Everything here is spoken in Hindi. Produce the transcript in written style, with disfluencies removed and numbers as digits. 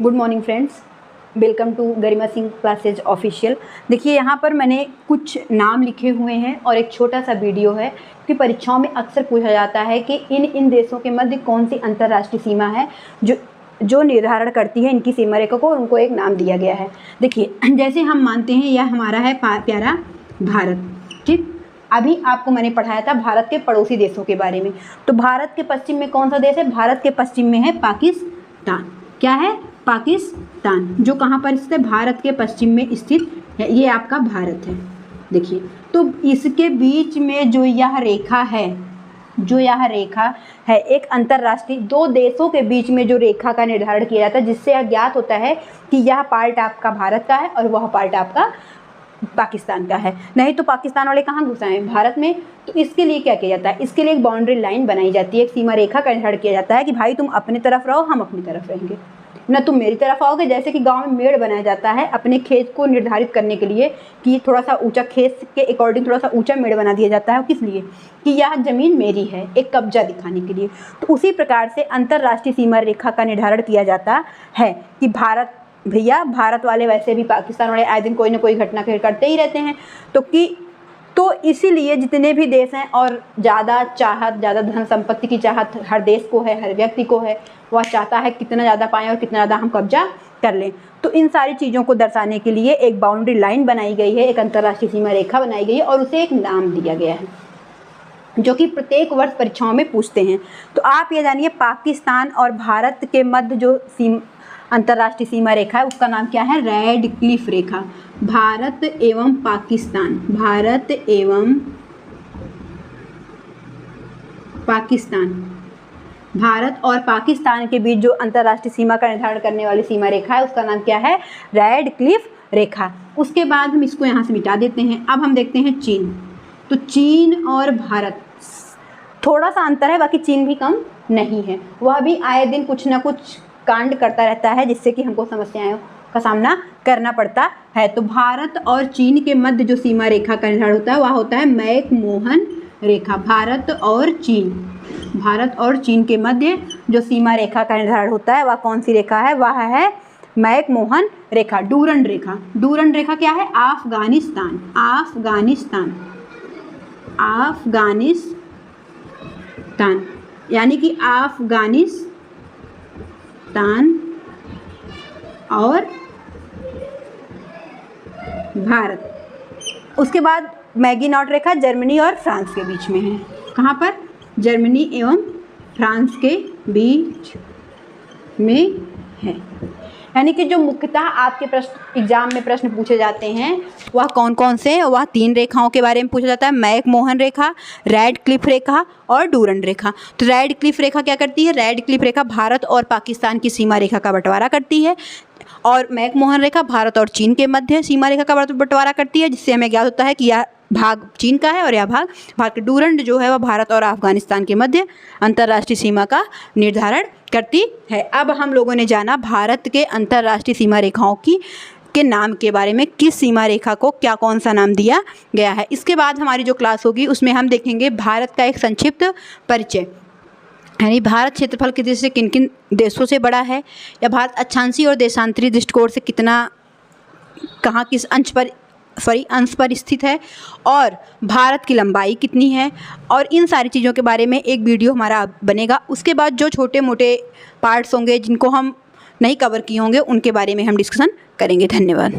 Good morning friends, welcome to Garima Singh classes official. देखिए यहाँ पर मैंने कुछ नाम लिखे हुए हैं और एक छोटा सा वीडियो है कि परीक्षाओं में अक्सर पूछा जाता है कि इन देशों के मध्य कौन सी अंतर्राष्ट्रीय सीमा है जो निर्धारण करती है इनकी सीमा रेखा को, और उनको एक नाम दिया गया है। देखिए जैसे हम मानते हैं यह हमारा है प्यारा भारत, ठीक। अभी आपको मैंने पढ़ाया था भारत के पड़ोसी देशों के बारे में। तो भारत के पश्चिम में कौन सा देश है? भारत के पश्चिम में है पाकिस्तान। क्या है? पाकिस्तान, जो कहाँ पर स्थित है? भारत के पश्चिम में स्थित है। ये आपका भारत है। देखिए तो इसके बीच में जो यह रेखा है एक अंतर्राष्ट्रीय दो देशों के बीच में जो रेखा का निर्धारण किया जाता है, जिससे यह ज्ञात होता है कि यह पार्ट आपका भारत का है और वह पार्ट आपका पाकिस्तान का है। नहीं तो पाकिस्तान वाले कहाँ घुस आए? भारत में। तो इसके लिए क्या किया जाता है? इसके लिए एक बाउंड्री लाइन बनाई जाती है, एक सीमा रेखा का निर्धारण किया जाता है कि भाई तुम अपनी तरफ रहो, हम अपनी तरफ रहेंगे, ना तुम मेरी तरफ आओगे। जैसे कि गांव में मेड़ बनाया जाता है अपने खेत को निर्धारित करने के लिए कि थोड़ा सा ऊंचा, खेत के अकॉर्डिंग थोड़ा सा ऊंचा मेड़ बना दिया जाता है। किस लिए? कि यह ज़मीन मेरी है, एक कब्जा दिखाने के लिए। तो उसी प्रकार से अंतर्राष्ट्रीय सीमा रेखा का निर्धारण किया जाता है कि भारत वाले वैसे भी पाकिस्तान वाले आए दिन कोई ना कोई घटना करते ही रहते हैं। तो इसीलिए जितने भी देश हैं और ज़्यादा धन संपत्ति की चाहत हर देश को है, हर व्यक्ति को है, वह चाहता है कितना ज़्यादा पाएँ और कितना ज़्यादा हम कब्जा कर लें। तो इन सारी चीज़ों को दर्शाने के लिए एक बाउंड्री लाइन बनाई गई है, एक अंतर्राष्ट्रीय सीमा रेखा बनाई गई है और उसे एक नाम दिया गया है, जो कि प्रत्येक वर्ष परीक्षाओं में पूछते हैं। तो आप ये जानिए पाकिस्तान और भारत के मध्य जो अंतर्राष्ट्रीय सीमा रेखा है उसका नाम क्या है? रेड क्लिफ रेखा। भारत एवं पाकिस्तान, भारत एवं पाकिस्तान, भारत और पाकिस्तान के बीच जो अंतर्राष्ट्रीय सीमा का निर्धारण करने वाली सीमा रेखा है उसका नाम क्या है? रेड क्लिफ रेखा। उसके बाद हम इसको यहाँ से मिटा देते हैं। अब हम देखते हैं चीन। तो चीन और भारत थोड़ा सा अंतर है, बाकी चीन भी कम नहीं है। वह भी आए दिन कुछ ना कुछ कांड करता रहता है जिससे कि हमको समस्याओं का सामना करना पड़ता है। तो भारत और चीन के मध्य जो सीमा रेखा का निर्धारण होता है वह होता है मैक-मोहन रेखा। भारत और चीन के मध्य जो सीमा रेखा का निर्धारण होता है वह कौन सी रेखा है? वह है मैक-मोहन रेखा, डूरंड रेखा। डूरंड रेखा क्या है? अफगानिस्तान, यानी कि अफगानिस्तान और भारत। उसके बाद मैगीनॉट रेखा जर्मनी और फ्रांस के बीच में है। कहाँ पर? जर्मनी एवं फ्रांस के बीच में है। यानी कि जो मुख्यतः आपके एग्जाम में प्रश्न पूछे जाते हैं वह कौन कौन से हैं? वह 3 रेखाओं के बारे में पूछा जाता है, मैक-मोहन रेखा, रेड क्लिफ रेखा और डूरंड रेखा। तो रेड क्लिफ रेखा क्या करती है? रेड क्लिफ रेखा भारत और पाकिस्तान की सीमा रेखा का बंटवारा करती है, और मैक-मोहन रेखा भारत और चीन के मध्य सीमा रेखा का बंटवारा करती है, जिससे हमें ज्ञात होता है कि यह भाग चीन का है और यह भाग भारत का। डूरंड जो है वह भारत और अफगानिस्तान के मध्य अंतर्राष्ट्रीय सीमा का निर्धारण करती है। अब हम लोगों ने जाना भारत के अंतर्राष्ट्रीय सीमा रेखाओं के नाम के बारे में, किस सीमा रेखा को क्या कौन सा नाम दिया गया है। इसके बाद हमारी जो क्लास होगी उसमें हम देखेंगे भारत का एक संक्षिप्त परिचय, यानी भारत क्षेत्रफल की दृष्टि से किन किन देशों से बड़ा है, या भारत अक्षांशीय और देशांतरीय दृष्टिकोण से कहाँ किस अंश पर स्थित है, और भारत की लंबाई कितनी है, और इन सारी चीज़ों के बारे में एक वीडियो हमारा बनेगा। उसके बाद जो छोटे मोटे पार्ट्स होंगे जिनको हम नहीं कवर किए होंगे उनके बारे में हम डिस्कशन करेंगे। धन्यवाद।